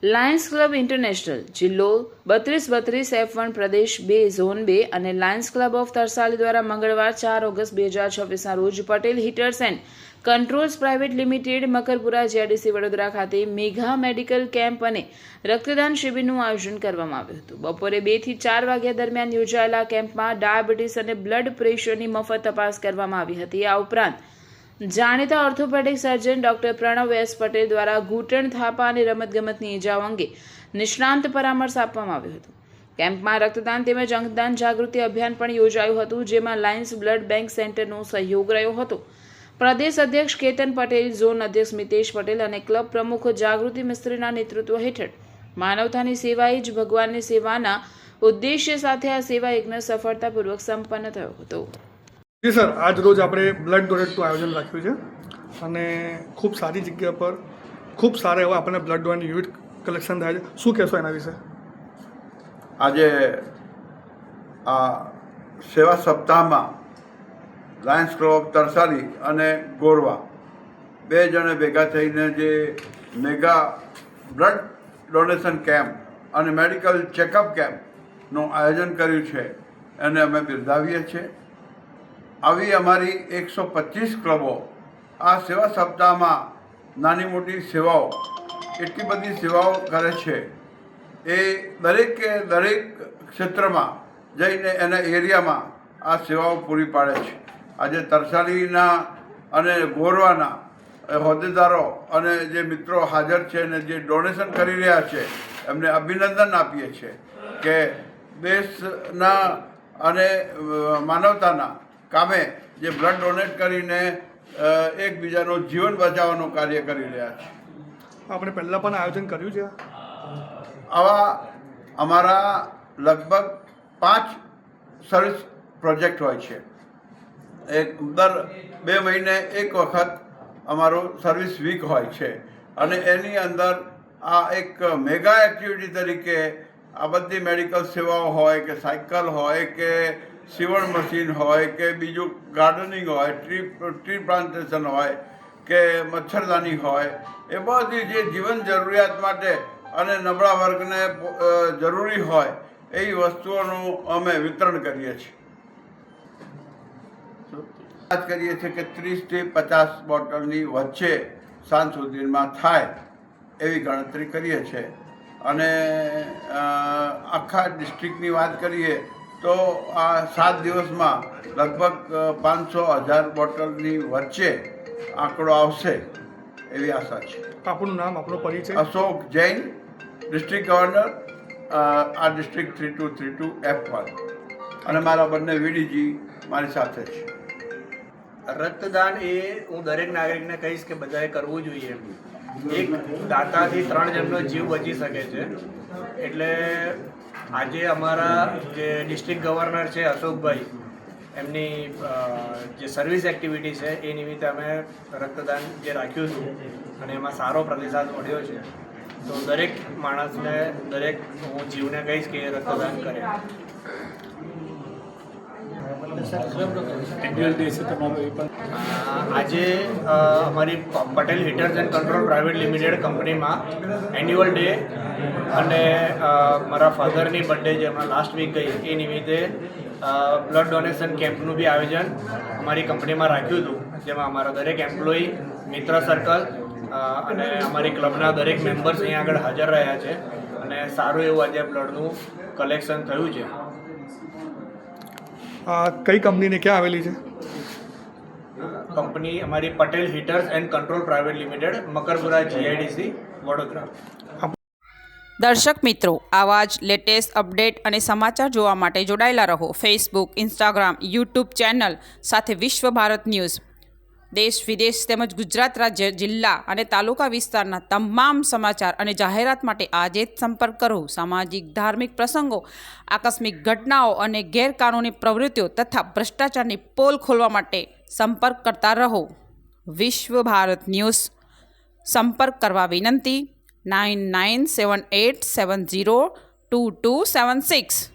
Lions club international જિલ્લો 3232 F1 પ્રદેશ 2 zone 2 અને Lions club of Tarsali દ્વારા મંગળવાર 4 ઓગસ્ટ 2026ના રોજ Patel હીટર્સ and controls private limited Makarpura GIDC Vadodara ખાતે મેગા મેડિકલ કેમ્પ અને રક્તદાન શિબિરનું આયોજન કરવામાં આવ્યું હતું. બપોરે 2 થી 4 વાગ્યા દરમિયાન યોજાયેલા કેમ્પમાં ડાયાબિટીસ અને બ્લડ પ્રેશરની મફત તપાસ કરવામાં આવી હતી. આ ઉપરાંત જાણીતા orthopedic surgeon doctor Pranav S Patel દ્વારા ઘૂંટણ થાપા અને રમતગમતની ઇજાઓ અંગે નિષ્ણાંત પરામર્શ આપવામાં આવ્યો હતો. કેમ્પમાં રક્તદાન તેમજ અંગદાન જાગૃતિ અભિયાન પણ યોજાયું હતું, જેમાં લાયન્સ બ્લડ બેંક સેન્ટરનો સહયોગ રહ્યો હતો. પ્રદેશ અધ્યક્ષ કેતન પટેલ, ઝોન અધ્યક્ષ મિતેશ પટેલ અને ક્લબ પ્રમુખ જાગૃતિ મિસ્ત્રીના નેતૃત્વ હેઠળ માનવતાની સેવા એ જ ભગવાનની સેવાના ઉદ્દેશ્ય સાથે આ સેવા યજ્ઞ સફળતાપૂર્વક સંપન્ન થયો હતો. જી સર, આજ રોજ આપણે બ્લડ ડોનેટનું આયોજન રાખ્યું છે અને ખૂબ સારી જગ્યા પર ખૂબ સારા એવા આપણને બ્લડ ડોનેટ યુનિટ કલેક્શન થાય છે. શું કહેશો એના વિશે? આજે આ સેવા સપ્તાહમાં લાયન્સ ક્લબ ઓફ તરસાલી અને ગોરવા બે જણે ભેગા થઈને જે મેગા બ્લડ ડોનેશન કેમ્પ અને મેડિકલ ચેકઅપ કેમ્પનું આયોજન કર્યું છે એને અમે બિરદાવીએ છીએ. આવી અમારી 125 ક્લબો આ સેવા સપ્તાહમાં નાની મોટી સેવાઓ, એટલી બધી સેવાઓ કરે છે. એ દરેકે દરેક ક્ષેત્રમાં જઈને એના એરિયામાં આ સેવાઓ પૂરી પાડે છે. આજે તરસાલીના અને ગોરવાના હોદ્દેદારો અને જે મિત્રો હાજર છે અને જે ડોનેશન કરી રહ્યા છે એમને અભિનંદન આપીએ છીએ કે દેશના અને માનવતાના કામે જે બ્લડ ડોનેટ કરીને એકબીજાનું જીવન બચાવવાનું કાર્ય કરી રહ્યા છે. આપણે પહેલાં પણ આયોજન કર્યું છે. આવા અમારા લગભગ 5 સર્વિસ પ્રોજેક્ટ હોય છે. દર 2 મહિને એક વખત અમારું સર્વિસ વીક હોય છે અને એની અંદર આ એક મેગા એક્ટિવિટી તરીકે આ બધી મેડિકલ સેવાઓ હોય કે સાયકલ હોય કે સીવણ મશીન હોય કે બીજું ગાર્ડનિંગ હોય, ટ્રી પ્લાન્ટેશન હોય કે મચ્છરદાની હોય, એ બધી જે જીવન જરૂરિયાત માટે અને નબળા વર્ગને જરૂરી હોય એવી વસ્તુઓનું અમે વિતરણ કરીએ છીએ. વાત કરીએ છીએ કે 30 થી 50 બોટલની વચ્ચે સાંજ સુધીમાં થાય એવી ગણતરી કરીએ છીએ અને આખા ડિસ્ટ્રિક્ટની વાત કરીએ તો આ 7 દિવસમાં લગભગ 500,000 બોટલની વચ્ચે આંકડો આવશે એવી આશા છે. આપણું નામ, આપણો પરિચય? અશોક જૈન, ડિસ્ટ્રિક્ટ ગવર્નર, આ ડિસ્ટ્રિક્ટ 3232 F1 અને મારા બંને વીડીજી મારી સાથે છે. રક્તદાન એ હું દરેક નાગરિકને કહીશ કે બધાએ કરવું જોઈએ. એક દાતાથી 3 જણનો જીવ બચી શકે છે. એટલે આજે અમારા જે ડિસ્ટ્રિક્ટ ગવર્નર છે અશોકભાઈ, એમની જે સર્વિસ એક્ટિવિટી છે એ નિમિત્તે અમે રક્તદાન જે રાખ્યું હતું અને એમાં સારો પ્રતિસાદ મળ્યો છે. તો દરેક માણસને, દરેક હું જીવને કહીશ કે રક્તદાન કરે. આજે અમારી Patel હીટર્સ and control private limited કંપનીમાં એન્યુઅલ ડે અને મારા ફાધરની બર્થડે જે હમણાં લાસ્ટ વીક ગઈ એ નિમિત્તે બ્લડ ડોનેશન કેમ્પનું બી આયોજન અમારી કંપનીમાં રાખ્યું હતું, જેમાં અમારા દરેક એમ્પ્લોયી, મિત્ર સર્કલ અને અમારી ક્લબના દરેક મેમ્બર્સ અહીંયા આગળ હાજર રહ્યા છે અને સારું એવું આજે બ્લડનું કલેક્શન થયું છે. કઈ કંપનીને ક્યાં આવેલી છે? કંપની અમારી Patel હીટર્સ and control private limited, Makarpura GIDC, Vadodara. દર્શક મિત્રો, આવા જ લેટેસ્ટ અપડેટ અને સમાચાર જોવા માટે જોડાયેલા રહો ફેસબુક, ઇન્સ્ટાગ્રામ, યુટ્યુબ ચેનલ સાથે વિશ્વ ભારત ન્યૂઝ. દેશ વિદેશ તેમજ ગુજરાત રાજ્ય, જિલ્લા અને તાલુકા વિસ્તારના તમામ સમાચાર અને જાહેરાત માટે આજે જ સંપર્ક કરો. સામાજિક, ધાર્મિક પ્રસંગો, આકસ્મિક ઘટનાઓ અને ગેરકાનૂની પ્રવૃત્તિઓ તથા ભ્રષ્ટાચારની પોલ ખોલવા માટે સંપર્ક કરતા રહો. વિશ્વ ભારત ન્યૂઝ. સંપર્ક કરવા વિનંતી 9978702276.